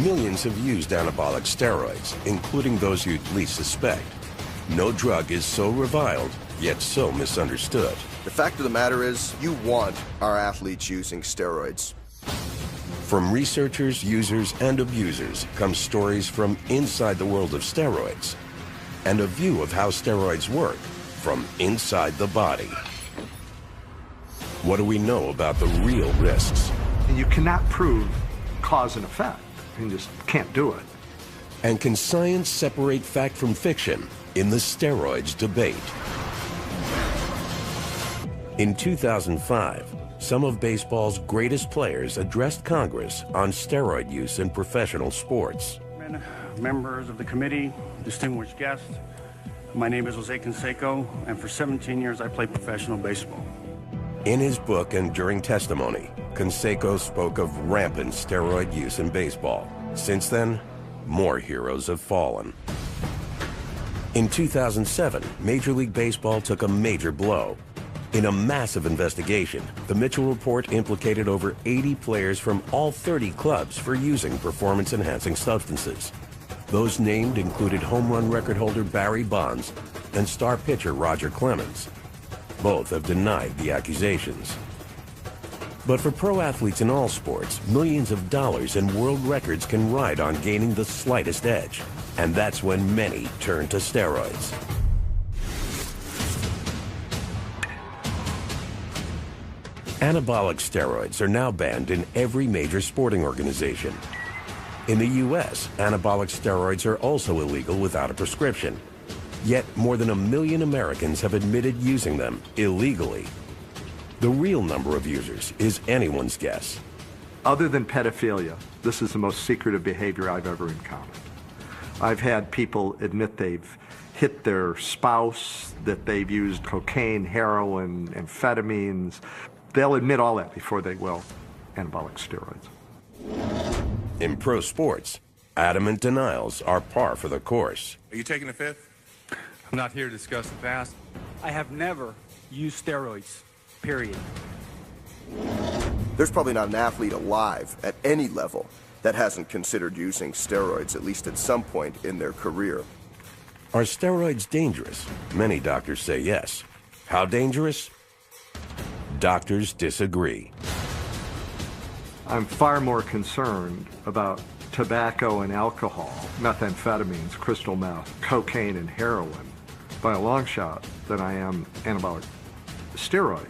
Millions have used anabolic steroids, including those you'd least suspect. No drug is so reviled, yet so misunderstood. The fact of the matter is, you want our athletes using steroids. From researchers, users, and abusers come stories from inside the world of steroids and a view of how steroids work from inside the body. What do we know about the real risks? And you cannot prove cause and effect. You just can't do it. And can science separate fact from fiction in the steroids debate? In 2005, some of baseball's greatest players addressed Congress on steroid use in professional sports. Members of the committee, distinguished guests, my name is Jose Canseco, and for 17 years I played professional baseball. In his book and during testimony, Canseco spoke of rampant steroid use in baseball. Since then, more heroes have fallen. In 2007, Major League Baseball took a major blow. In a massive investigation, the Mitchell Report implicated over 80 players from all 30 clubs for using performance-enhancing substances. Those named included home run record holder Barry Bonds and star pitcher Roger Clemens. Both have denied the accusations. But for pro athletes in all sports, millions of dollars and world records can ride on gaining the slightest edge. And that's when many turn to steroids. Anabolic steroids are now banned in every major sporting organization. In the U.S., anabolic steroids are also illegal without a prescription. Yet more than 1 million Americans have admitted using them illegally. The real number of users is anyone's guess. Other than pedophilia, this is the most secretive behavior I've ever encountered. I've had people admit they've hit their spouse, that they've used cocaine, heroin, amphetamines. They'll admit all that before they will anabolic steroids. In pro sports, adamant denials are par for the course. Are you taking the fifth? I'm not here to discuss the past. I have never used steroids, period. There's probably not an athlete alive at any level that hasn't considered using steroids, at least at some point in their career. Are steroids dangerous? Many doctors say yes. How dangerous? Doctors disagree. I'm far more concerned about tobacco and alcohol, methamphetamines, crystal meth, cocaine and heroin by a long shot than I am anabolic steroids.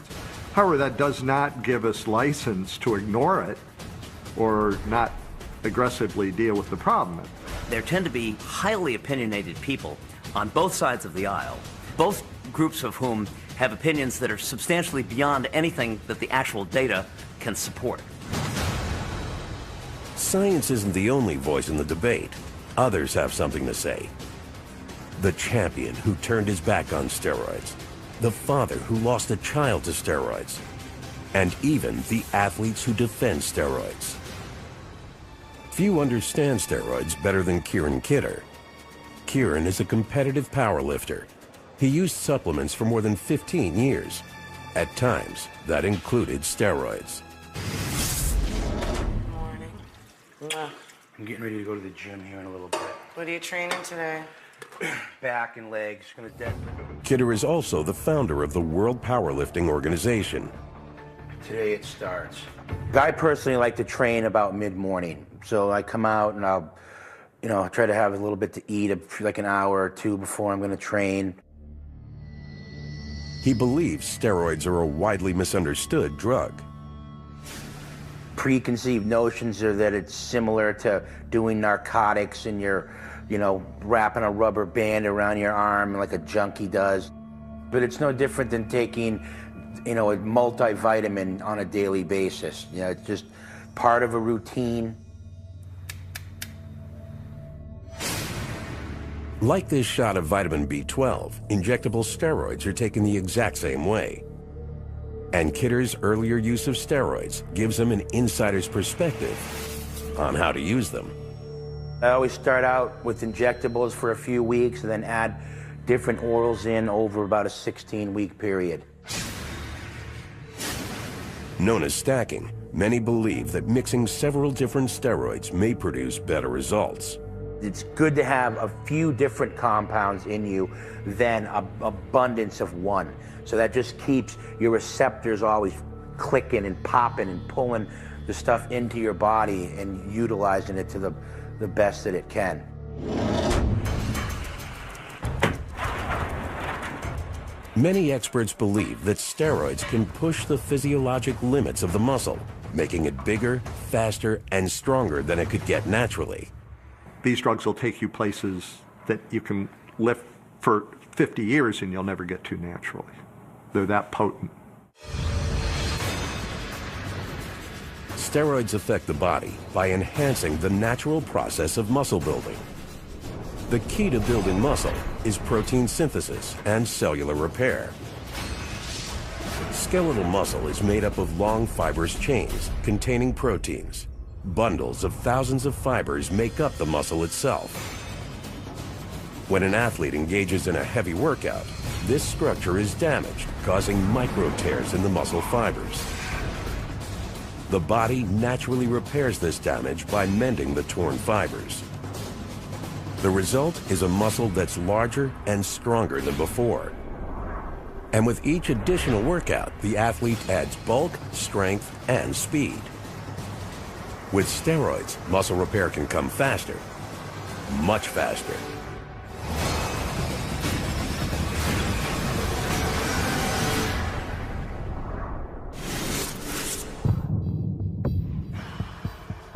However, that does not give us license to ignore it or not aggressively deal with the problem. There tend to be highly opinionated people on both sides of the aisle, both groups of whom have opinions that are substantially beyond anything that the actual data can support. Science isn't the only voice in the debate. Others have something to say. The champion who turned his back on steroids, the father who lost a child to steroids, and even the athletes who defend steroids. Few understand steroids better than Kieran Kidder. Kieran is a competitive powerlifter. He used supplements for more than 15 years. At times, that included steroids. Morning. I'm getting ready to go to the gym here in a little bit. What are you training today? Back and legs, gonna dead. Kidder is also the founder of the World Powerlifting Organization. Today it starts. I personally like to train about mid-morning. So I come out and I'll, try to have a little bit to eat, like an hour or two before I'm gonna train. He believes steroids are a widely misunderstood drug. Preconceived notions are that it's similar to doing narcotics and you're, wrapping a rubber band around your arm like a junkie does. But it's no different than taking, a multivitamin on a daily basis. It's just part of a routine. Like this shot of vitamin B12, injectable steroids are taken the exact same way. And Kidder's earlier use of steroids gives him an insider's perspective on how to use them. I always start out with injectables for a few weeks and then add different orals in over about a 16-week period. Known as stacking, many believe that mixing several different steroids may produce better results. It's good to have a few different compounds in you than an abundance of one. So that just keeps your receptors always clicking and popping and pulling the stuff into your body and utilizing it to the best that it can. Many experts believe that steroids can push the physiologic limits of the muscle, making it bigger, faster, and stronger than it could get naturally. These drugs will take you places that you can lift for 50 years and you'll never get to naturally. They're that potent. Steroids affect the body by enhancing the natural process of muscle building. The key to building muscle is protein synthesis and cellular repair. Skeletal muscle is made up of long fibrous chains containing proteins. Bundles of thousands of fibers make up the muscle itself. When an athlete engages in a heavy workout, this structure is damaged, causing micro tears in the muscle fibers. The body naturally repairs this damage by mending the torn fibers. The result is a muscle that's larger and stronger than before. And with each additional workout, the athlete adds bulk, strength, and speed. With steroids, muscle repair can come faster, much faster.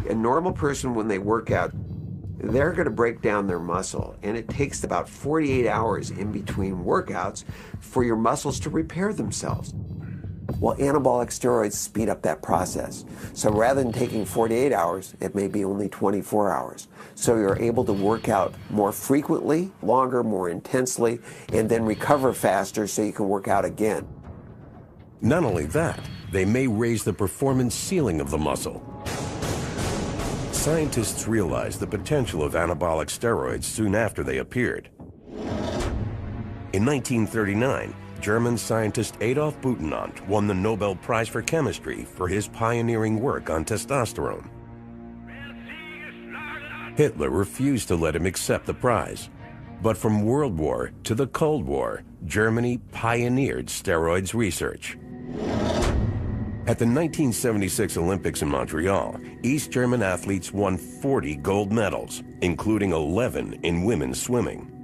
A normal person, when they work out, they're going to break down their muscle, and it takes about 48 hours in between workouts for your muscles to repair themselves. Well, anabolic steroids speed up that process. So rather than taking 48 hours, it may be only 24 hours. So you're able to work out more frequently, longer, more intensely, and then recover faster so you can work out again. Not only that, they may raise the performance ceiling of the muscle. Scientists realized the potential of anabolic steroids soon after they appeared. In 1939, German scientist Adolf Butenandt won the Nobel Prize for Chemistry for his pioneering work on testosterone. Hitler refused to let him accept the prize. But from World War to the Cold War, Germany pioneered steroids research. At the 1976 Olympics in Montreal, East German athletes won 40 gold medals, including 11 in women's swimming.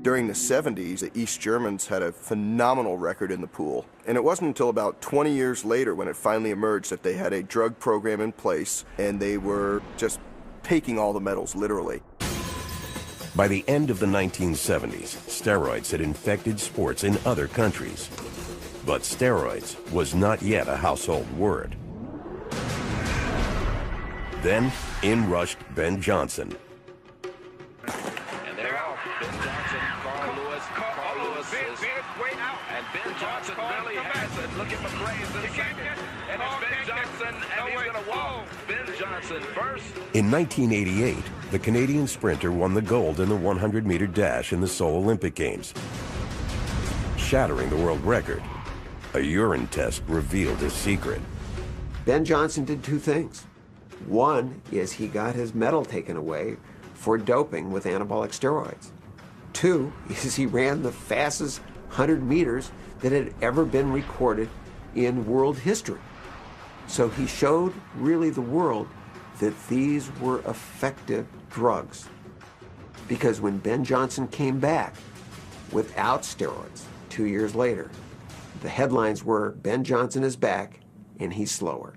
During the 70s, the East Germans had a phenomenal record in the pool. And it wasn't until about 20 years later when it finally emerged that they had a drug program in place and they were just taking all the medals, literally. By the end of the 1970s, steroids had infected sports in other countries. But steroids was not yet a household word. Then, in rushed Ben Johnson. And they're off. Ben Johnson, Carl Lewis is... And Ben Johnson really has it. Look at McRae's in second. And it's Ben Johnson, and he's going to walk. Ben Johnson first. In 1988, the Canadian sprinter won the gold in the 100-meter dash in the Seoul Olympic Games, shattering the world record. A urine test revealed his secret. Ben Johnson did two things. One is he got his medal taken away for doping with anabolic steroids. Two is he ran the fastest 100 meters that had ever been recorded in world history. So he showed really the world that these were effective drugs. Because when Ben Johnson came back without steroids 2 years later, the headlines were, Ben Johnson is back, and he's slower.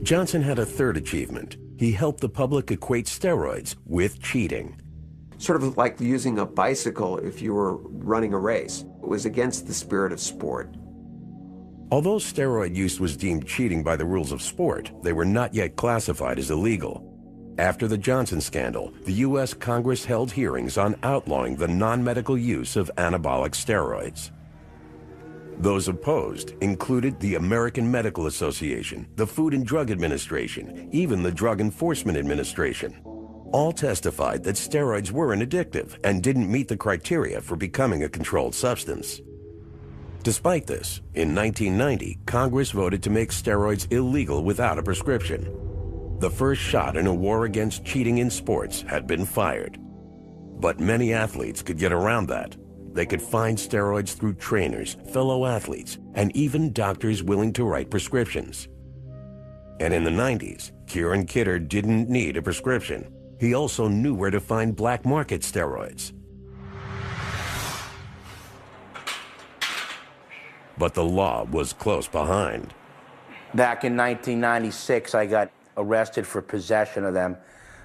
Johnson had a third achievement. He helped the public equate steroids with cheating. Sort of like using a bicycle if you were running a race. It was against the spirit of sport. Although steroid use was deemed cheating by the rules of sport, they were not yet classified as illegal. After the Johnson scandal, the U.S. Congress held hearings on outlawing the non-medical use of anabolic steroids. Those opposed included the American Medical Association, the Food and Drug Administration, even the Drug Enforcement Administration. All testified that steroids weren't addictive and didn't meet the criteria for becoming a controlled substance. Despite this, in 1990, Congress voted to make steroids illegal without a prescription. The first shot in a war against cheating in sports had been fired. But many athletes could get around that. They could find steroids through trainers, fellow athletes, and even doctors willing to write prescriptions. And in the 90s, Kieran Kidder didn't need a prescription. He also knew where to find black market steroids. But the law was close behind. Back in 1996, I got arrested for possession of them.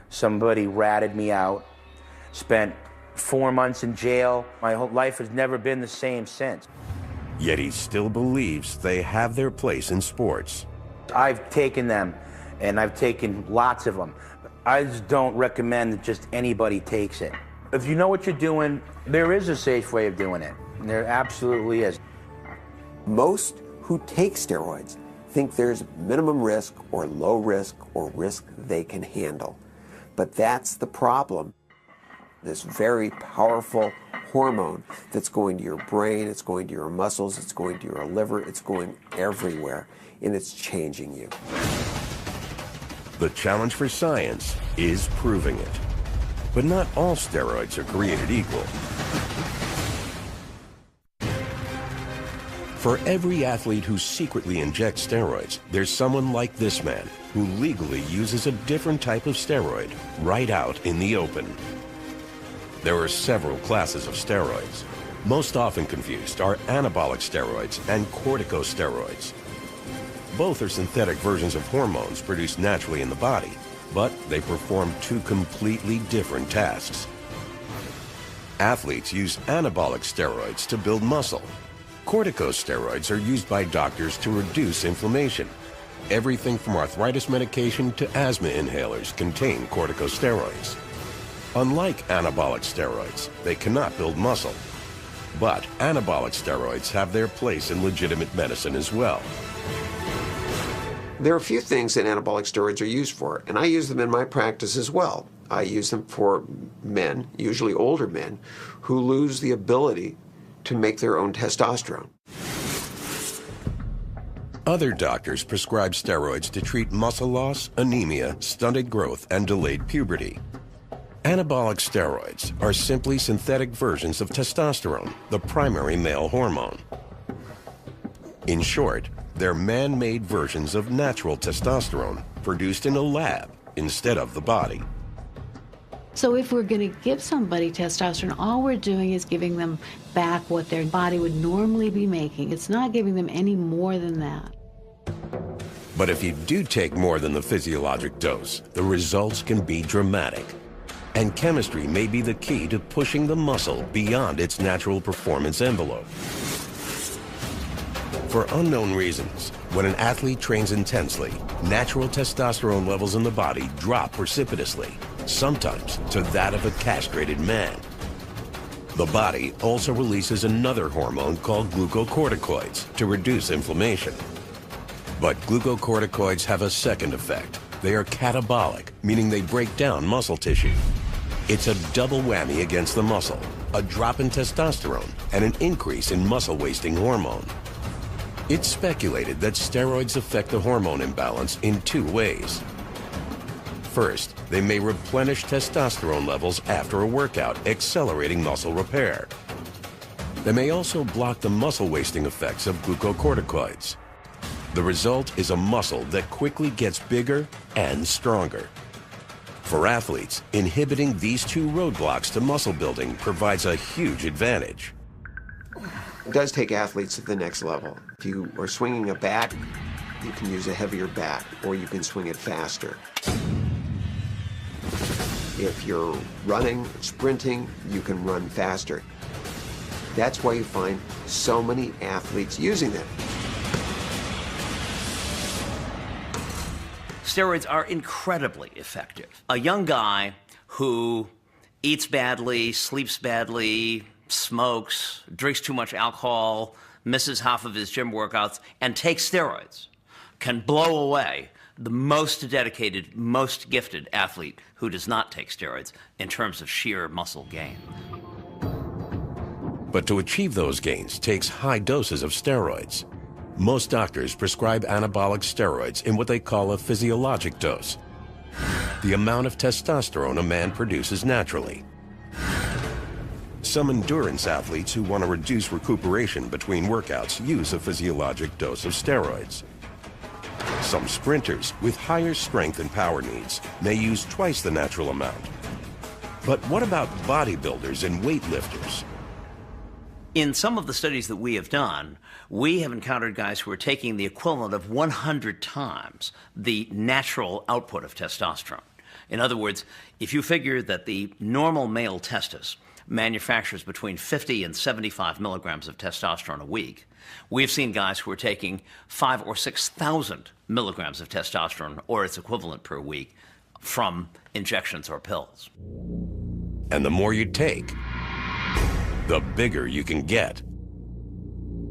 Somebody ratted me out, spent 4 months in jail. My whole life has never been the same since. Yet he still believes they have their place in sports. I've taken them, and I've taken lots of them. I just don't recommend that just anybody takes it. If you know what you're doing, there is a safe way of doing it. There absolutely is. Most who take steroids think there's minimum risk or low risk or risk they can handle. But that's the problem. This very powerful hormone that's going to your brain, it's going to your muscles, it's going to your liver, it's going everywhere, and it's changing you. The challenge for science is proving it. But not all steroids are created equal. For every athlete who secretly injects steroids, there's someone like this man who legally uses a different type of steroid right out in the open. There are several classes of steroids. Most often confused are anabolic steroids and corticosteroids. Both are synthetic versions of hormones produced naturally in the body, but they perform two completely different tasks. Athletes use anabolic steroids to build muscle. Corticosteroids are used by doctors to reduce inflammation. Everything from arthritis medication to asthma inhalers contain corticosteroids. Unlike anabolic steroids, they cannot build muscle. But anabolic steroids have their place in legitimate medicine as well. There are a few things that anabolic steroids are used for, and I use them in my practice as well. I use them for men, usually older men, who lose the ability to make their own testosterone. Other doctors prescribe steroids to treat muscle loss, anemia, stunted growth, and delayed puberty. Anabolic steroids are simply synthetic versions of testosterone, the primary male hormone. In short, they're man-made versions of natural testosterone produced in a lab instead of the body. So if we're going to give somebody testosterone, all we're doing is giving them back what their body would normally be making. It's not giving them any more than that. But if you do take more than the physiologic dose, the results can be dramatic. And chemistry may be the key to pushing the muscle beyond its natural performance envelope. For unknown reasons, when an athlete trains intensely, natural testosterone levels in the body drop precipitously, sometimes to that of a castrated man. The body also releases another hormone called glucocorticoids to reduce inflammation. But glucocorticoids have a second effect. They are catabolic, meaning they break down muscle tissue. It's a double whammy against the muscle, a drop in testosterone and an increase in muscle-wasting hormone. It's speculated that steroids affect the hormone imbalance in two ways. First, they may replenish testosterone levels after a workout, accelerating muscle repair. They may also block the muscle-wasting effects of glucocorticoids. The result is a muscle that quickly gets bigger and stronger. For athletes, inhibiting these two roadblocks to muscle building provides a huge advantage. It does take athletes to the next level. If you are swinging a bat, you can use a heavier bat, or you can swing it faster. If you're running, sprinting, you can run faster. That's why you find so many athletes using them. Steroids are incredibly effective. A young guy who eats badly, sleeps badly, smokes, drinks too much alcohol, misses half of his gym workouts, and takes steroids can blow away the most dedicated, most gifted athlete who does not take steroids in terms of sheer muscle gain. But to achieve those gains takes high doses of steroids. Most doctors prescribe anabolic steroids in what they call a physiologic dose, the amount of testosterone a man produces naturally. Some endurance athletes who want to reduce recuperation between workouts use a physiologic dose of steroids. Some sprinters with higher strength and power needs may use twice the natural amount. But what about bodybuilders and weightlifters? In some of the studies that we have done, we have encountered guys who are taking the equivalent of 100 times the natural output of testosterone. In other words, if you figure that the normal male testis manufactures between 50 and 75 milligrams of testosterone a week, we've seen guys who are taking 5,000 or 6,000 milligrams of testosterone or its equivalent per week from injections or pills. And the more you take, the bigger you can get.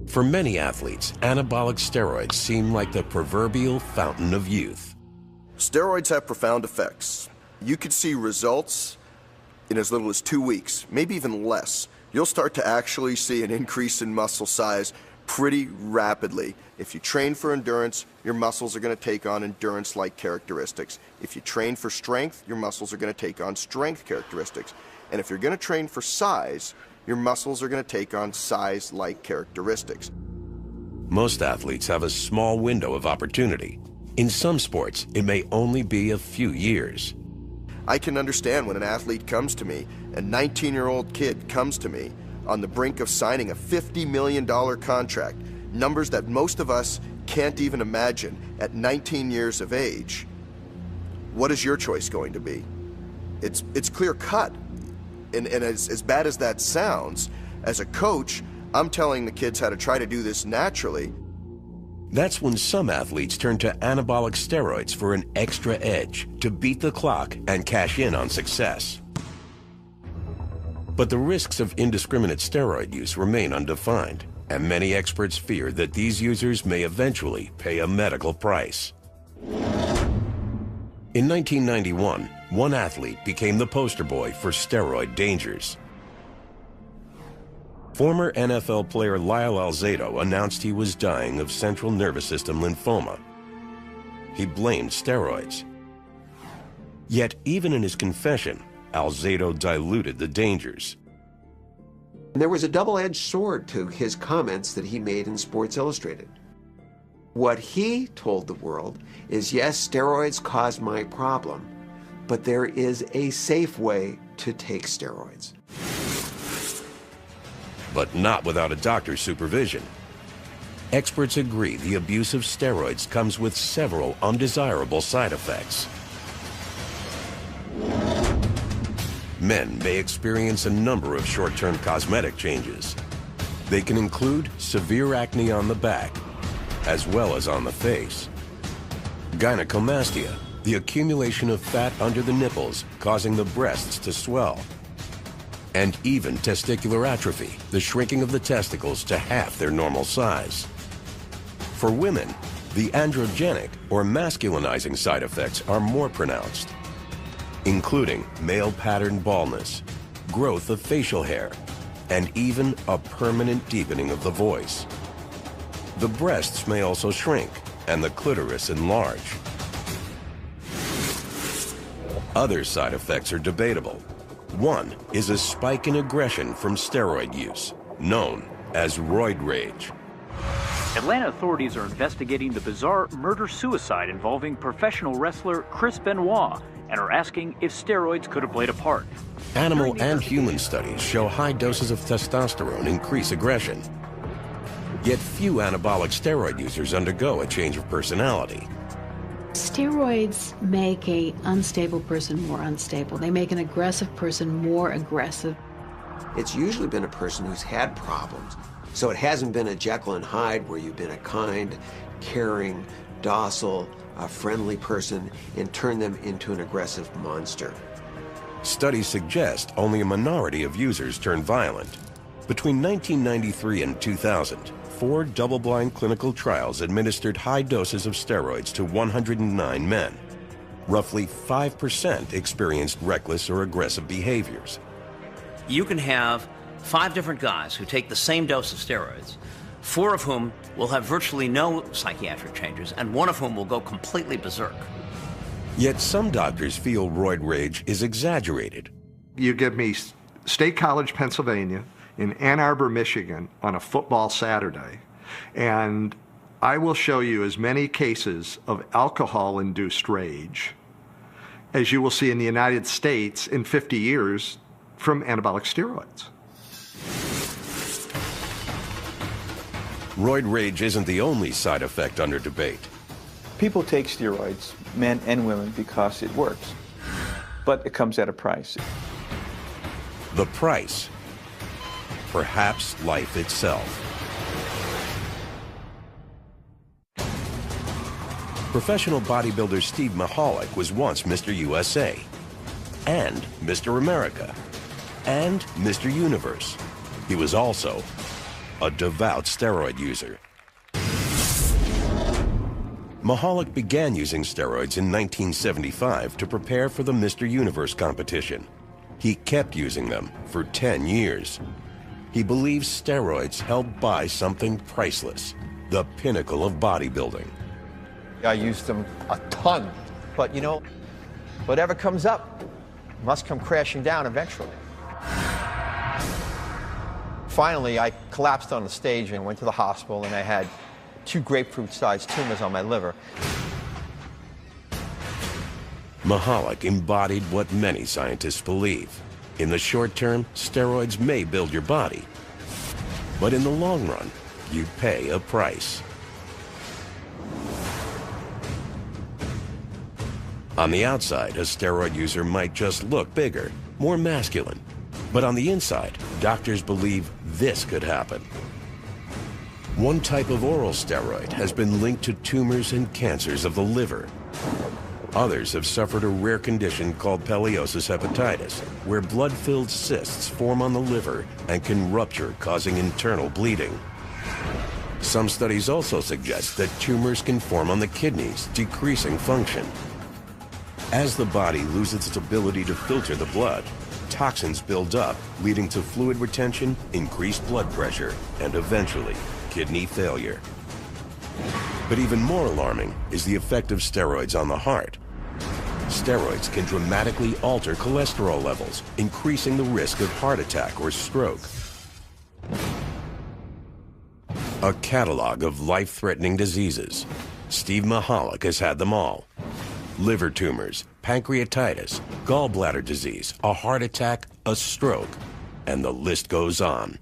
For many athletes, anabolic steroids seem like the proverbial fountain of youth. Steroids have profound effects. You could see results in as little as 2 weeks, maybe even less. You'll start to actually see an increase in muscle size pretty rapidly. If you train for endurance, your muscles are going to take on endurance-like characteristics. If you train for strength, your muscles are going to take on strength characteristics. And if you're going to train for size, your muscles are going to take on size-like characteristics. Most athletes have a small window of opportunity. In some sports, it may only be a few years. I can understand when an athlete comes to me, a 19-year-old kid comes to me on the brink of signing a $50 million contract, numbers that most of us can't even imagine at 19 years of age. What is your choice going to be? It's clear cut. And as bad as that sounds, as a coach, I'm telling the kids how to try to do this naturally. That's when some athletes turn to anabolic steroids for an extra edge to beat the clock and cash in on success. But the risks of indiscriminate steroid use remain undefined, and many experts fear that these users may eventually pay a medical price. In 1991, one athlete became the poster boy for steroid dangers. Former NFL player Lyle Alzado announced he was dying of central nervous system lymphoma. He blamed steroids. Yet, even in his confession, Alzado diluted the dangers. There was a double-edged sword to his comments that he made in Sports Illustrated. What he told the world is, yes, steroids cause my problem, but there is a safe way to take steroids. But not without a doctor's supervision. Experts agree the abuse of steroids comes with several undesirable side effects. Men may experience a number of short-term cosmetic changes. They can include severe acne on the back, as well as on the face. Gynecomastia, the accumulation of fat under the nipples, causing the breasts to swell. And even testicular atrophy, the shrinking of the testicles to half their normal size. For women, the androgenic or masculinizing side effects are more pronounced, including male pattern baldness, growth of facial hair, and even a permanent deepening of the voice. The breasts may also shrink and the clitoris enlarge. Other side effects are debatable. One is a spike in aggression from steroid use, known as roid rage. Atlanta authorities are investigating the bizarre murder-suicide involving professional wrestler Chris Benoit and are asking if steroids could have played a part. Animal and human studies show high doses of testosterone increase aggression. Yet few anabolic steroid users undergo a change of personality. Steroids make an unstable person more unstable. They make an aggressive person more aggressive. It's usually been a person who's had problems. So it hasn't been a Jekyll and Hyde where you've been a kind, caring, docile, friendly person and turn them into an aggressive monster. Studies suggest only a minority of users turn violent. Between 1993 and 2000, 4 double-blind clinical trials administered high doses of steroids to 109 men. Roughly 5% experienced reckless or aggressive behaviors. You can have 5 different guys who take the same dose of steroids, 4 of whom will have virtually no psychiatric changes, and 1 of whom will go completely berserk. Yet some doctors feel roid rage is exaggerated. You give me State College, Pennsylvania, in Ann Arbor, Michigan, on a football Saturday, and I will show you as many cases of alcohol-induced rage as you will see in the United States in 50 years from anabolic steroids. Roid rage isn't the only side effect under debate. People take steroids, men and women, because it works. But it comes at a price. The price, perhaps life itself. Professional bodybuilder Steve Mahalik was once Mr. USA, and Mr. America, and Mr. Universe. He was also a devout steroid user. Mahalik began using steroids in 1975 to prepare for the Mr. Universe competition. He kept using them for 10 years. He believes steroids help buy something priceless, the pinnacle of bodybuilding. I used them a ton, but you know, whatever comes up must come crashing down eventually. Finally, I collapsed on the stage and went to the hospital, and I had 2 grapefruit-sized tumors on my liver. Mahalik embodied what many scientists believe. In the short term, steroids may build your body, but in the long run, you pay a price. On the outside, a steroid user might just look bigger, more masculine. But on the inside, doctors believe this could happen. One type of oral steroid has been linked to tumors and cancers of the liver. Others have suffered a rare condition called peliosis hepatitis, where blood-filled cysts form on the liver and can rupture, causing internal bleeding. Some studies also suggest that tumors can form on the kidneys, decreasing function. As the body loses its ability to filter the blood, toxins build up, leading to fluid retention, increased blood pressure, and eventually, kidney failure. But even more alarming is the effect of steroids on the heart. Steroids can dramatically alter cholesterol levels, increasing the risk of heart attack or stroke. A catalog of life-threatening diseases. Steve Mahalik has had them all. Liver tumors, pancreatitis, gallbladder disease, a heart attack, a stroke, and the list goes on.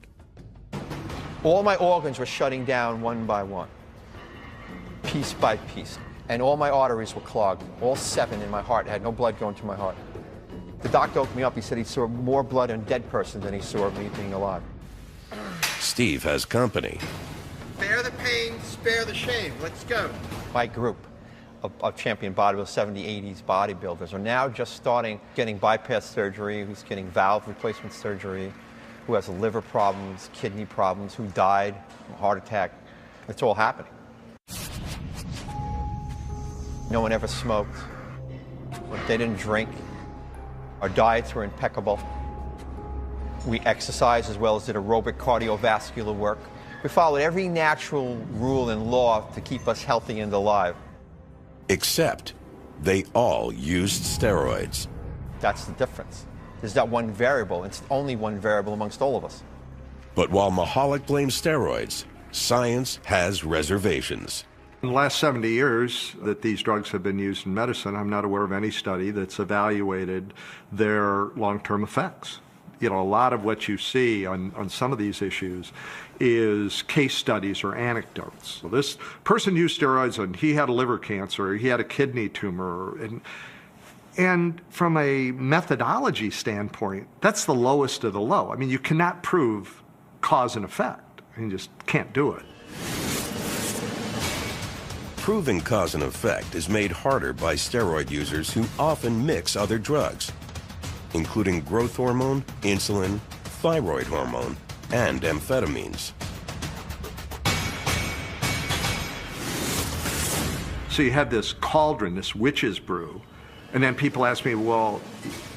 All my organs were shutting down one by one, piece by piece, and all my arteries were clogged, all 7 in my heart. I had no blood going to my heart. The doctor woke me up. He said he saw more blood in a dead person than he saw me being alive. Steve has company. Spare the pain, spare the shame. Let's go. My group of champion bodybuilders, 70s, 80s bodybuilders, are now just starting getting bypass surgery, who's getting valve replacement surgery, who has liver problems, kidney problems, who died from a heart attack. It's all happening. No one ever smoked. They didn't drink. Our diets were impeccable. We exercised as well as did aerobic cardiovascular work. We followed every natural rule and law to keep us healthy and alive. Except they all used steroids. That's the difference. There's that one variable. It's only one variable amongst all of us. But while Mahalik blames steroids, science has reservations. In the last 70 years that these drugs have been used in medicine, I'm not aware of any study that's evaluated their long-term effects. You know, a lot of what you see on some of these issues is case studies or anecdotes. So this person used steroids and he had a liver cancer, or he had a kidney tumor, and from a methodology standpoint, that's the lowest of the low. I mean, you cannot prove cause and effect. You just can't do it. Proving cause and effect is made harder by steroid users who often mix other drugs, including growth hormone, insulin, thyroid hormone, and amphetamines. So you have this cauldron, this witch's brew, and then people ask me, well,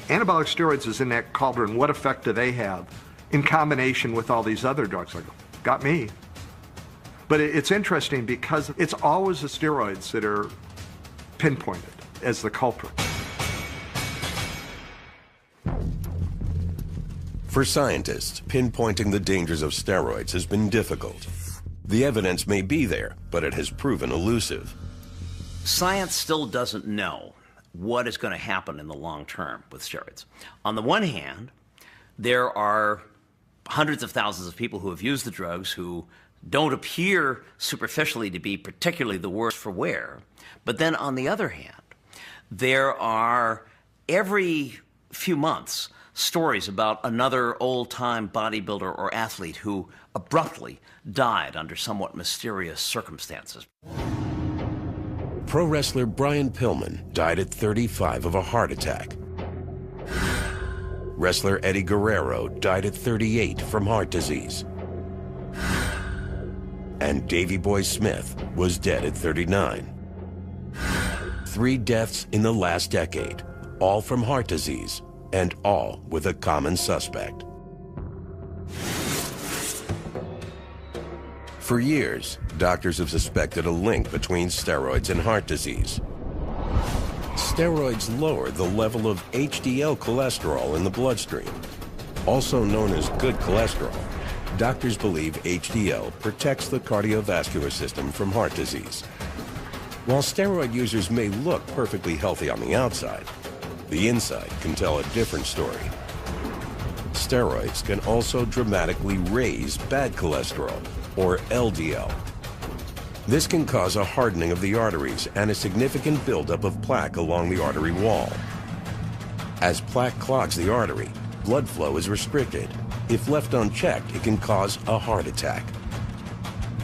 anabolic steroids is in that cauldron, what effect do they have? in combination with all these other drugs. Like, got me. But it's interesting because it's always the steroids that are pinpointed as the culprit. For scientists, pinpointing the dangers of steroids has been difficult. The evidence may be there, but it has proven elusive. Science still doesn't know what is going to happen in the long term with steroids. On the one hand, there are hundreds of thousands of people who have used the drugs who don't appear superficially to be particularly the worse for wear. But then on the other hand, there are every few months stories about another old-time bodybuilder or athlete who abruptly died under somewhat mysterious circumstances. Pro wrestler Brian Pillman died at 35 of a heart attack. Wrestler Eddie Guerrero died at 38 from heart disease. And Davey Boy Smith was dead at 39. 3 deaths in the last decade, all from heart disease, and all with a common suspect. For years, doctors have suspected a link between steroids and heart disease. Steroids lower the level of HDL cholesterol in the bloodstream. Also known as good cholesterol, doctors believe HDL protects the cardiovascular system from heart disease. While steroid users may look perfectly healthy on the outside, the inside can tell a different story. Steroids can also dramatically raise bad cholesterol, or LDL. This can cause a hardening of the arteries and a significant buildup of plaque along the artery wall. As plaque clogs the artery, blood flow is restricted. If left unchecked, it can cause a heart attack.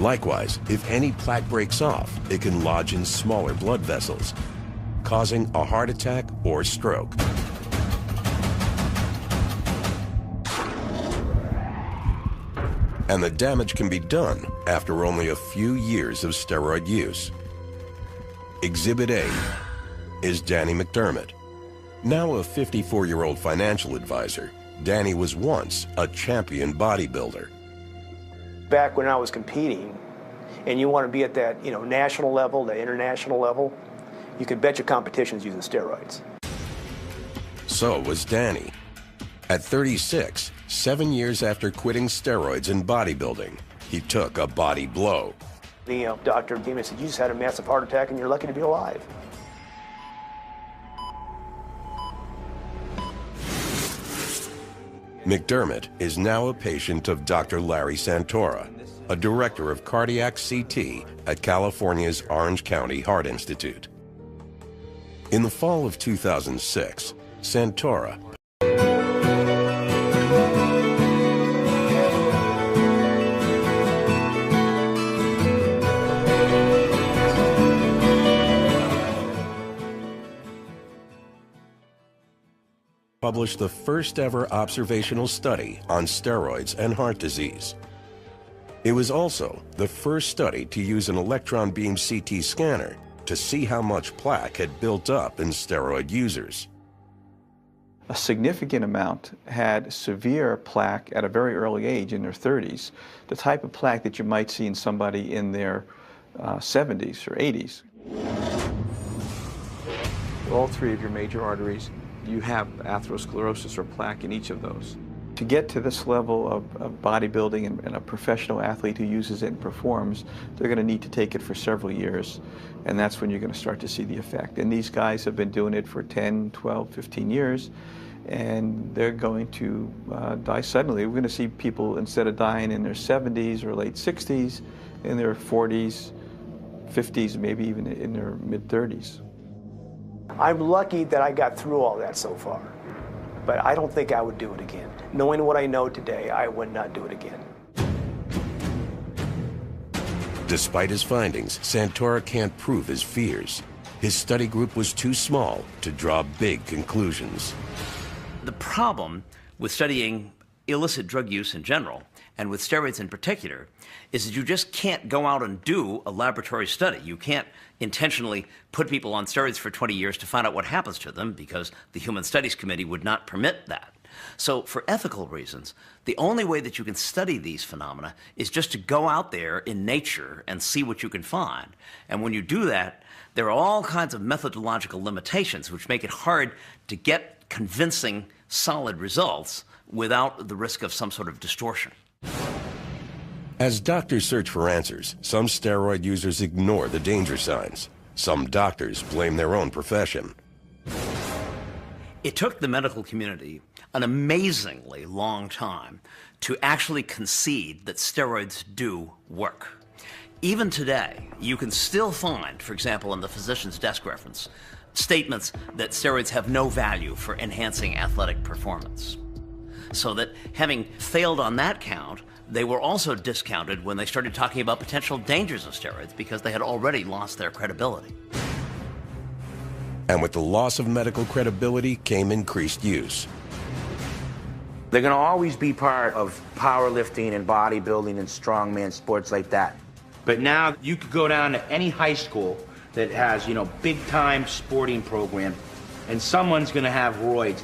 Likewise, if any plaque breaks off, it can lodge in smaller blood vessels, causing a heart attack or stroke. And the damage can be done after only a few years of steroid use. Exhibit A is Danny McDermott. Now a 54-year-old financial advisor, Danny was once a champion bodybuilder. Back when I was competing, and you want to be at that, national level, the international level, you could bet your competition's using steroids. So was Danny. At 36, 7 years after quitting steroids in bodybuilding, he took a body blow. The doctor came and said, "You just had a massive heart attack and you're lucky to be alive." McDermott is now a patient of Dr. Larry Santora, a director of cardiac CT at California's Orange County Heart Institute. In the fall of 2006, Santora published the first ever observational study on steroids and heart disease. It was also the first study to use an electron beam CT scanner to see how much plaque had built up in steroid users. A significant amount had severe plaque at a very early age, in their 30s, the type of plaque that you might see in somebody in their 70s or 80s. All 3 of your major arteries, you have atherosclerosis or plaque in each of those. To get to this level of bodybuilding and a professional athlete who uses it and performs, they're going to need to take it for several years, and that's when you're going to start to see the effect. And these guys have been doing it for 10, 12, 15 years, and they're going to die suddenly. We're going to see people, instead of dying in their 70s or late 60s, in their 40s, 50s, maybe even in their mid-30s. I'm lucky that I got through all that so far, but I don't think I would do it again. Knowing what I know today, I would not do it again. Despite his findings, Santora can't prove his fears. His study group was too small to draw big conclusions. The problem with studying illicit drug use in general, and with steroids in particular, is that you just can't go out and do a laboratory study. You can't intentionally put people on steroids for 20 years to find out what happens to them, because the Human Studies Committee would not permit that. So for ethical reasons, the only way that you can study these phenomena is just to go out there in nature and see what you can find. And when you do that, there are all kinds of methodological limitations which make it hard to get convincing, solid results without the risk of some sort of distortion. As doctors search for answers, some steroid users ignore the danger signs. Some doctors blame their own profession. It took the medical community an amazingly long time to actually concede that steroids do work. Even today, you can still find, for example, in the physician's desk reference, statements that steroids have no value for enhancing athletic performance. So that having failed on that count, they were also discounted when they started talking about potential dangers of steroids because they had already lost their credibility. And with the loss of medical credibility came increased use. They're going to always be part of powerlifting and bodybuilding and strongman sports like that. But now you could go down to any high school that has, big-time sporting program, and someone's going to have roids.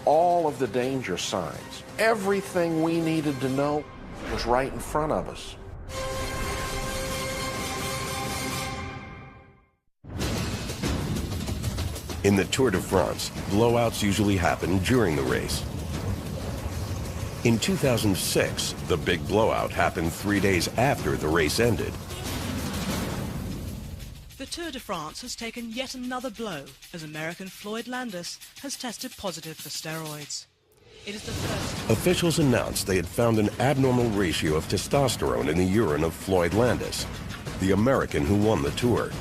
All of the danger signs, everything we needed to know was right in front of us. In the Tour de France, blowouts usually happen during the race. In 2006, the big blowout happened 3 days after the race ended. The Tour de France has taken yet another blow as American Floyd Landis has tested positive for steroids. It is the first. Officials announced they had found an abnormal ratio of testosterone in the urine of Floyd Landis, the American who won the Tour.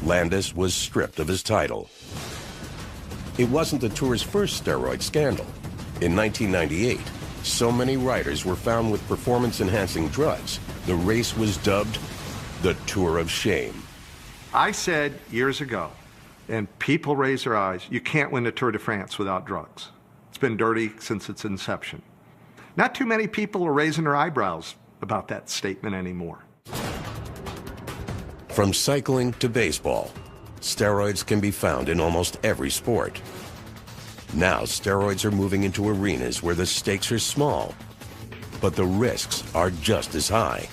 Landis was stripped of his title. It wasn't the Tour's first steroid scandal. In 1998, so many riders were found with performance-enhancing drugs, the race was dubbed the Tour of Shame. I said years ago, and people raise their eyes, you can't win the Tour de France without drugs. It's been dirty since its inception. Not too many people are raising their eyebrows about that statement anymore. From cycling to baseball, steroids can be found in almost every sport. Now steroids are moving into arenas where the stakes are small, but the risks are just as high.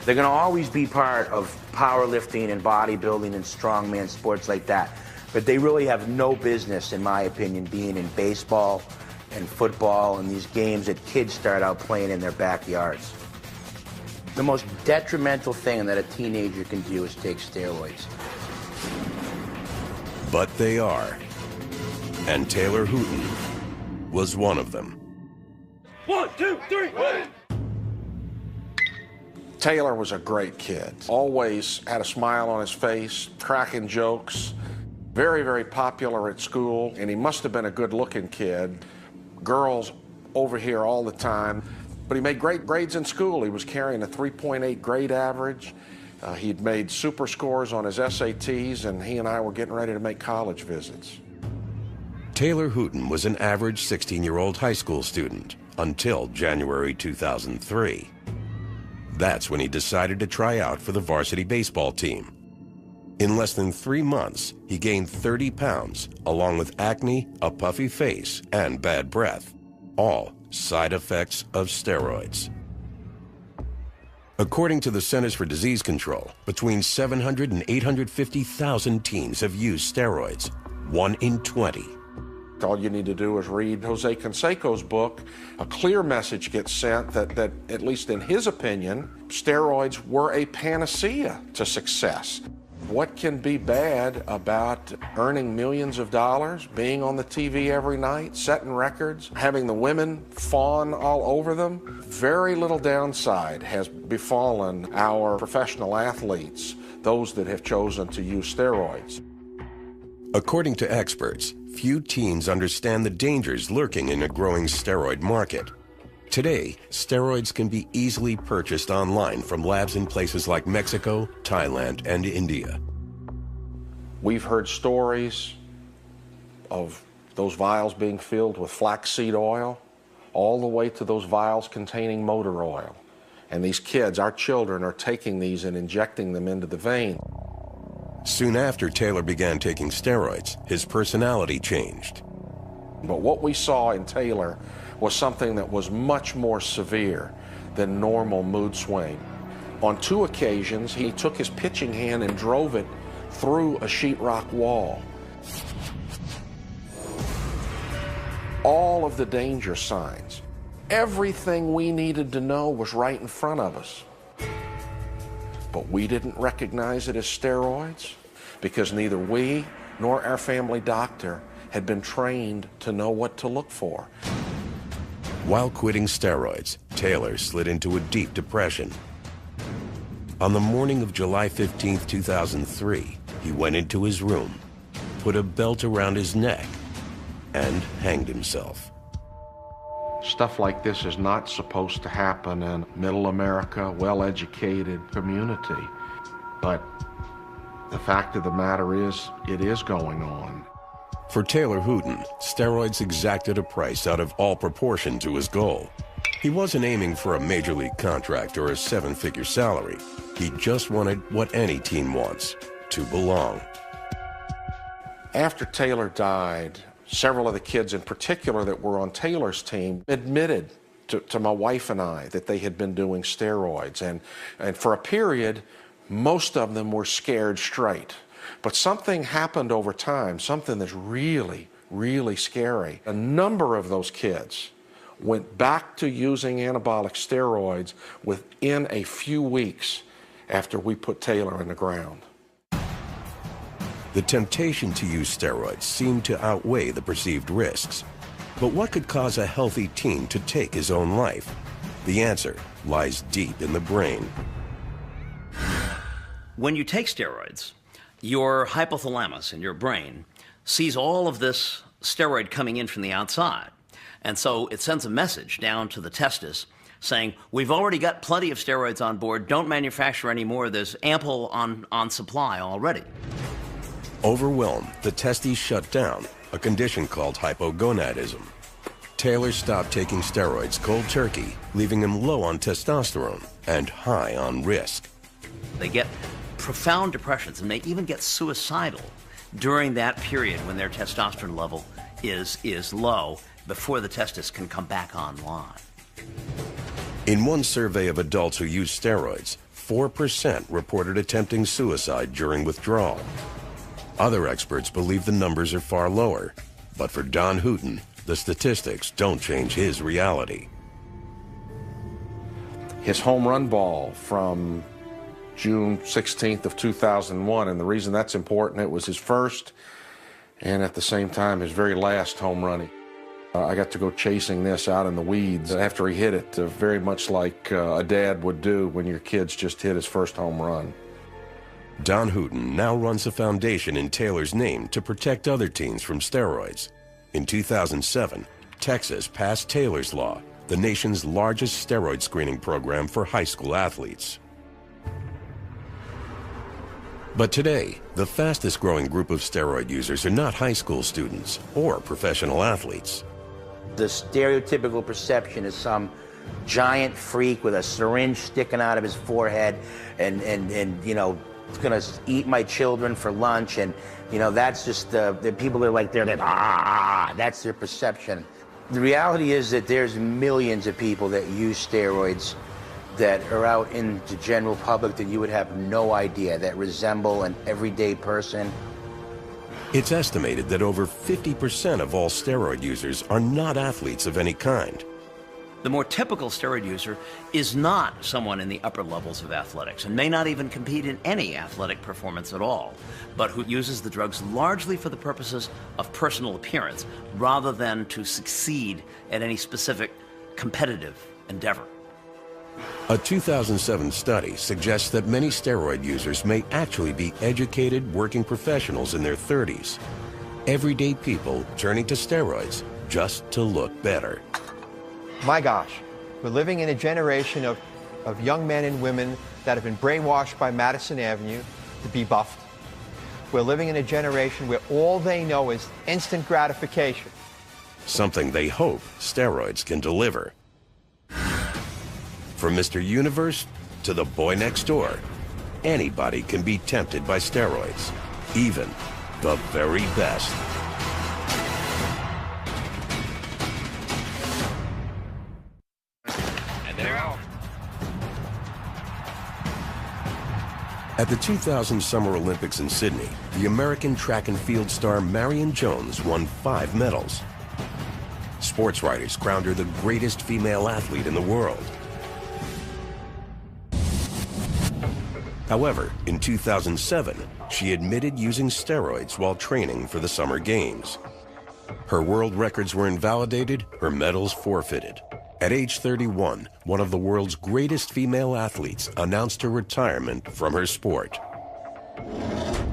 They're going to always be part of powerlifting and bodybuilding and strongman sports like that. But they really have no business, in my opinion, being in baseball and football and these games that kids start out playing in their backyards. The most detrimental thing that a teenager can do is take steroids. But they are. And Taylor Hooton was one of them. 1, 2, 3, win! Taylor was a great kid. Always had a smile on his face, cracking jokes. Very, very popular at school, and he must have been a good-looking kid. Girls over here all the time. But he made great grades in school. He was carrying a 3.8 grade average. He'd made super scores on his SATs, and he and I were getting ready to make college visits. Taylor Hooton was an average 16-year-old high school student until January 2003. That's when he decided to try out for the varsity baseball team. In less than 3 months, he gained 30 pounds, along with acne, a puffy face, and bad breath, all side effects of steroids. According to the Centers for Disease Control, between 700 and 850,000 teens have used steroids, 1 in 20. All you need to do is read Jose Canseco's book. A clear message gets sent that at least in his opinion, steroids were a panacea to success. What can be bad about earning millions of dollars, being on the TV every night, setting records, having the women fawn all over them? Very little downside has befallen our professional athletes, those that have chosen to use steroids. According to experts, few teens understand the dangers lurking in a growing steroid market. Today, steroids can be easily purchased online from labs in places like Mexico, Thailand, and India. We've heard stories of those vials being filled with flaxseed oil, all the way to those vials containing motor oil. And these kids, our children, are taking these and injecting them into the vein. Soon after Taylor began taking steroids, his personality changed. But what we saw in Taylor was something that was much more severe than normal mood swing. On 2 occasions, he took his pitching hand and drove it through a sheetrock wall. All of the danger signs, everything we needed to know was right in front of us. But we didn't recognize it as steroids because neither we nor our family doctor had been trained to know what to look for. While quitting steroids, Taylor slid into a deep depression. On the morning of July 15, 2003, he went into his room, put a belt around his neck, and hanged himself. Stuff like this is not supposed to happen in middle America, well-educated community. But the fact of the matter is, it is going on. For Taylor Hooten, steroids exacted a price out of all proportion to his goal. He wasn't aiming for a major league contract or a 7-figure salary. He just wanted what any teen wants, to belong. After Taylor died, several of the kids in particular that were on Taylor's team admitted to my wife and I that they had been doing steroids. And for a period, most of them were scared straight. But something happened over time, something that's really, really scary. A number of those kids went back to using anabolic steroids within a few weeks after we put Taylor in the ground. The temptation to use steroids seemed to outweigh the perceived risks. But what could cause a healthy teen to take his own life? The answer lies deep in the brain. When you take steroids, your hypothalamus in your brain sees all of this steroid coming in from the outside. And so it sends a message down to the testis saying, we've already got plenty of steroids on board, don't manufacture any more, there's ample on supply already. Overwhelmed, the testes shut down, a condition called hypogonadism. Taylor stopped taking steroids cold turkey, leaving him low on testosterone and high on risk. They get profound depressions and may even get suicidal during that period when their testosterone level is low before the testis can come back online. In one survey of adults who use steroids, 4% reported attempting suicide during withdrawal. Other experts believe the numbers are far lower, but for Don Hooten, the statistics don't change his reality. His home run ball from June 16th of 2001, and the reason that's important, it was his first and at the same time his very last home run. I got to go chasing this out in the weeds after he hit it, very much like a dad would do when your kid's just hit his first home run. Don Hooten now runs a foundation in Taylor's name to protect other teens from steroids. In 2007, Texas passed Taylor's Law, the nation's largest steroid screening program for high school athletes. But today, the fastest growing group of steroid users are not high school students or professional athletes. The stereotypical perception is some giant freak with a syringe sticking out of his forehead and you know, it's gonna eat my children for lunch, and you know, that's just the people that are like that's their perception. The reality is that there's millions of people that use steroids that are out in the general public that you would have no idea, that resemble an everyday person. It's estimated that over 50% of all steroid users are not athletes of any kind. The more typical steroid user is not someone in the upper levels of athletics and may not even compete in any athletic performance at all, but who uses the drugs largely for the purposes of personal appearance rather than to succeed at any specific competitive endeavor. A 2007 study suggests that many steroid users may actually be educated working professionals in their 30s. Everyday people turning to steroids just to look better. My gosh, we're living in a generation of young men and women that have been brainwashed by Madison Avenue to be buffed. We're living in a generation where all they know is instant gratification. Something they hope steroids can deliver. From Mr. Universe to the boy next door, anybody can be tempted by steroids, even the very best. At the 2000 Summer Olympics in Sydney, the American track and field star Marion Jones won 5 medals. Sports writers crowned her the greatest female athlete in the world. However, in 2007, she admitted using steroids while training for the Summer Games. Her world records were invalidated, her medals forfeited. At age 31, one of the world's greatest female athletes announced her retirement from her sport.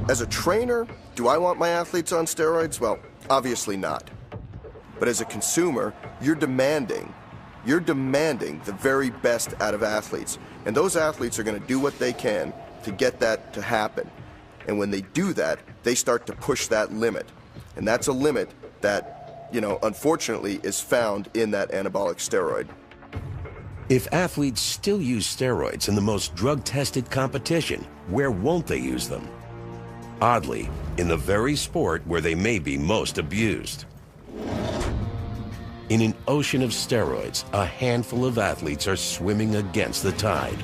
As a trainer, do I want my athletes on steroids? Well, obviously not. But as a consumer, you're demanding the very best out of athletes. And those athletes are going to do what they can to get that to happen. And when they do that, they start to push that limit. And that's a limit that, unfortunately is found in that anabolic steroid. If athletes still use steroids in the most drug-tested competition, where won't they use them? Oddly, in the very sport where they may be most abused. In an ocean of steroids, a handful of athletes are swimming against the tide.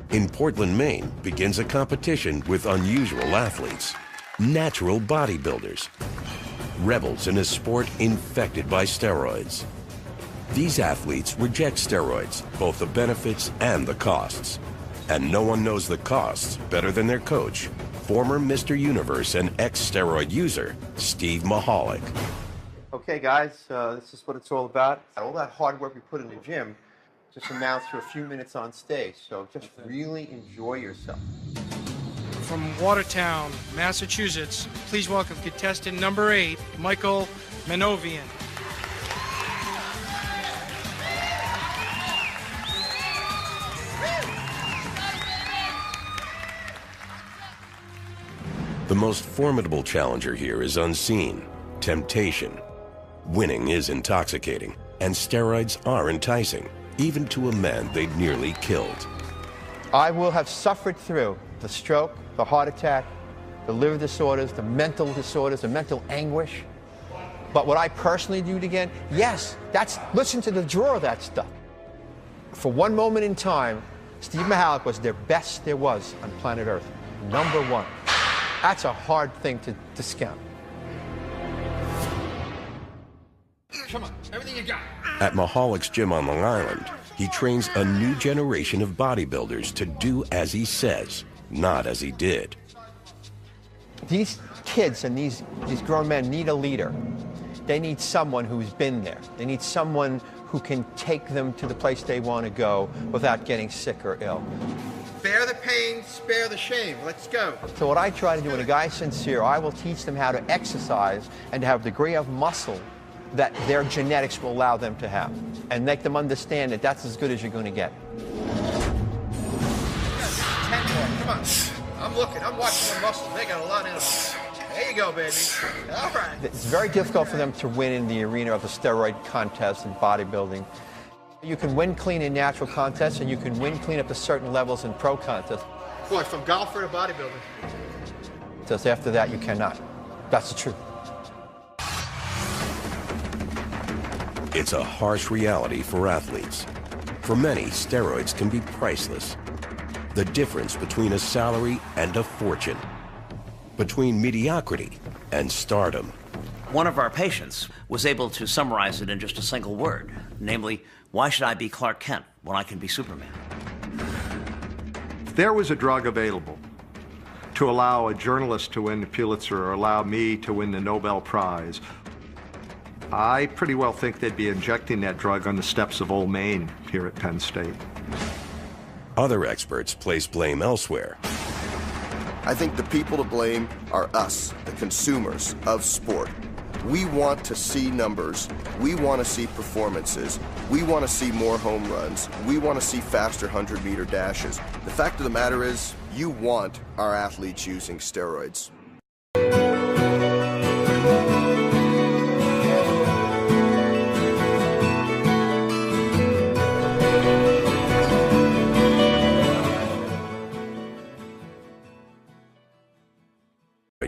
In Portland, Maine, begins a competition with unusual athletes, natural bodybuilders, rebels in a sport infected by steroids. These athletes reject steroids, both the benefits and the costs. And no one knows the costs better than their coach, former Mr. Universe and ex-steroid user, Steve Mahalik. Okay, guys, this is what it's all about. All that hard work we put in the gym just amounts to a few minutes on stage, so just really enjoy yourself. From Watertown, Massachusetts, please welcome contestant number 8, Michael Manovian. The most formidable challenger here is unseen, temptation. Winning is intoxicating, and steroids are enticing, even to a man they'd nearly killed. I will have suffered through the stroke, the heart attack, the liver disorders, the mental disorders, the mental anguish. But would I personally do it again? Yes, listen to the drawer of that stuff. For one moment in time, Steve Mahalik was the best there was on planet Earth. #1. That's a hard thing to discount. Come on, everything you got. At Mahalik's gym on Long Island, he trains a new generation of bodybuilders to do as he says, not as he did. These kids and these grown men need a leader. They need someone who's been there. They need someone who can take them to the place they want to go without getting sick or ill. Bear the pain, spare the shame. Let's go. So what I try to do when a guy's sincere, I will teach them how to exercise and to have a degree of muscle that their genetics will allow them to have, and make them understand that that's as good as you're going to get. Come on. I'm looking. I'm watching the muscles. They got a lot in them. There you go, baby. All right. It's very difficult for them to win in the arena of the steroid contest and bodybuilding. You can win clean in natural contests, and you can win clean up to certain levels in pro contests. Boy, from golfer to bodybuilder. Just after that, you cannot. That's the truth. It's a harsh reality for athletes. For many, steroids can be priceless. The difference between a salary and a fortune. Between mediocrity and stardom. One of our patients was able to summarize it in just a single word, namely, why should I be Clark Kent when I can be Superman? If there was a drug available to allow a journalist to win the Pulitzer or allow me to win the Nobel Prize, I pretty well think they'd be injecting that drug on the steps of Old Main here at Penn State. Other experts place blame elsewhere. I think the people to blame are us, the consumers of sport. We want to see numbers. We want to see performances. We want to see more home runs. We want to see faster 100-meter dashes. The fact of the matter is, you want our athletes using steroids.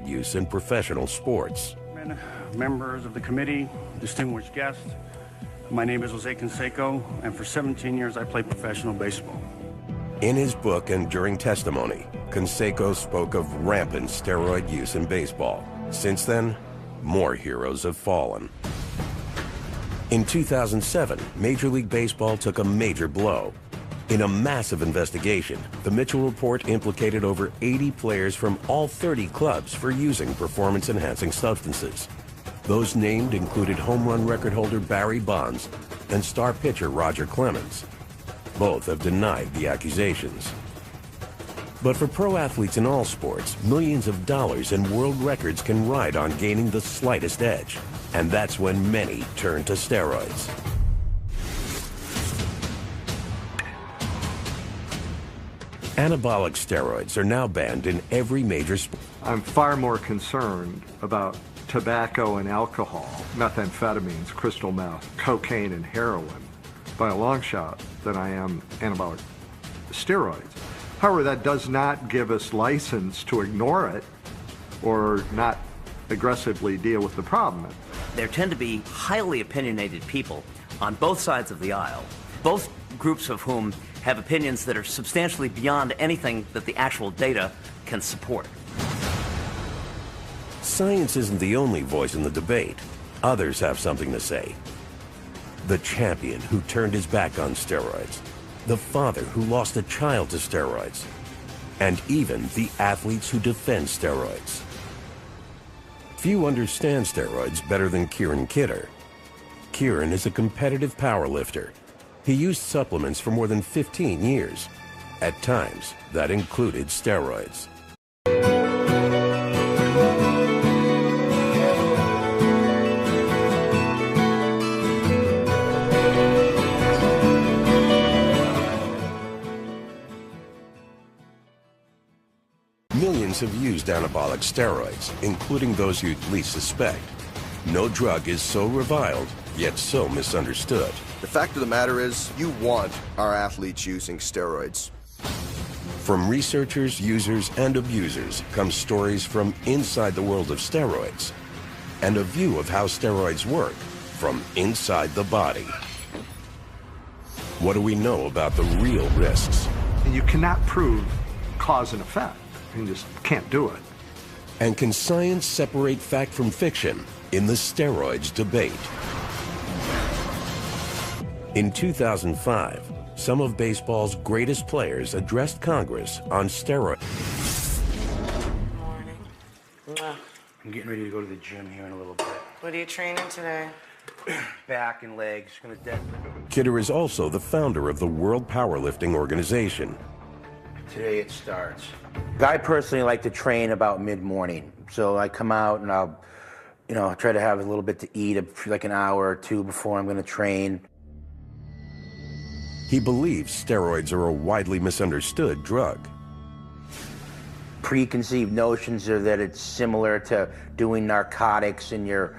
Use in professional sports. Members of the committee, distinguished guests, my name is Jose Canseco, and for 17 years I played professional baseball. In his book and during testimony, Canseco spoke of rampant steroid use in baseball. Since then, more heroes have fallen. In 2007, Major League Baseball took a major blow. In a massive investigation, the Mitchell Report implicated over 80 players from all 30 clubs for using performance-enhancing substances. Those named included home run record holder Barry Bonds and star pitcher Roger Clemens. Both have denied the accusations. But for pro athletes in all sports, millions of dollars and world records can ride on gaining the slightest edge. And that's when many turn to steroids. Anabolic steroids are now banned in every major sport. I'm far more concerned about tobacco and alcohol, methamphetamines, crystal meth, cocaine and heroin by a long shot than I am anabolic steroids. However, that does not give us license to ignore it or not aggressively deal with the problem. There tend to be highly opinionated people on both sides of the aisle, both groups of whom have opinions that are substantially beyond anything that the actual data can support. Science isn't the only voice in the debate. Others have something to say. The champion who turned his back on steroids, the father who lost a child to steroids, and even the athletes who defend steroids. Few understand steroids better than Kieran Kidder. Kieran is a competitive powerlifter. He used supplements for more than 15 years. At times, that included steroids. Millions have used anabolic steroids, including those you'd least suspect. No drug is so reviled, yet so misunderstood. The fact of the matter is, you want our athletes using steroids. From researchers, users, and abusers come stories from inside the world of steroids and a view of how steroids work from inside the body. What do we know about the real risks? You cannot prove cause and effect. You just can't do it. And can science separate fact from fiction in the steroids debate? In 2005, some of baseball's greatest players addressed Congress on steroids. Morning. Mwah. I'm getting ready to go to the gym here in a little bit. What are you training today? Back and legs, gonna dead. Kidder is also the founder of the World Powerlifting Organization. Today it starts. I personally like to train about mid-morning. So I come out and I'll, try to have a little bit to eat, like an hour or two before I'm gonna train. He believes steroids are a widely misunderstood drug. Preconceived notions are that it's similar to doing narcotics and you're,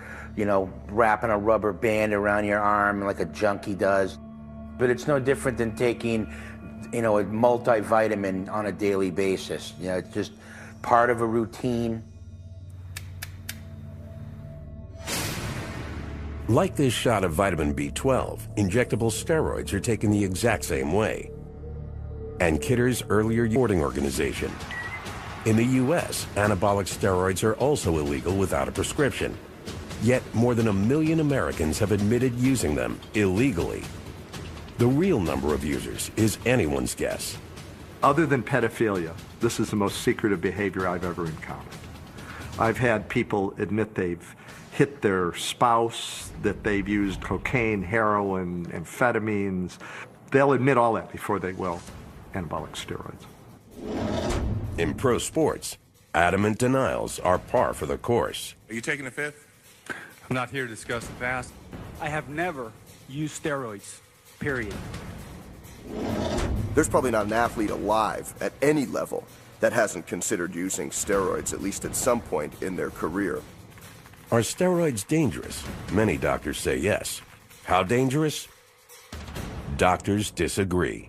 wrapping a rubber band around your arm like a junkie does. But it's no different than taking, a multivitamin on a daily basis. It's just part of a routine. Like this shot of vitamin B12, injectable steroids are taken the exact same way. And Kidder's earlier reporting organization. In the U.S., anabolic steroids are also illegal without a prescription. Yet more than 1 million Americans have admitted using them illegally. The real number of users is anyone's guess. Other than pedophilia, this is the most secretive behavior I've ever encountered. I've had people admit they've hit their spouse, that they've used cocaine, heroin, amphetamines. They'll admit all that before they will anabolic steroids. In pro sports, adamant denials are par for the course. Are you taking the fifth? I'm not here to discuss the past. I have never used steroids, period. There's probably not an athlete alive at any level that hasn't considered using steroids, at least at some point in their career. Are steroids dangerous? Many doctors say yes. How dangerous? Doctors disagree.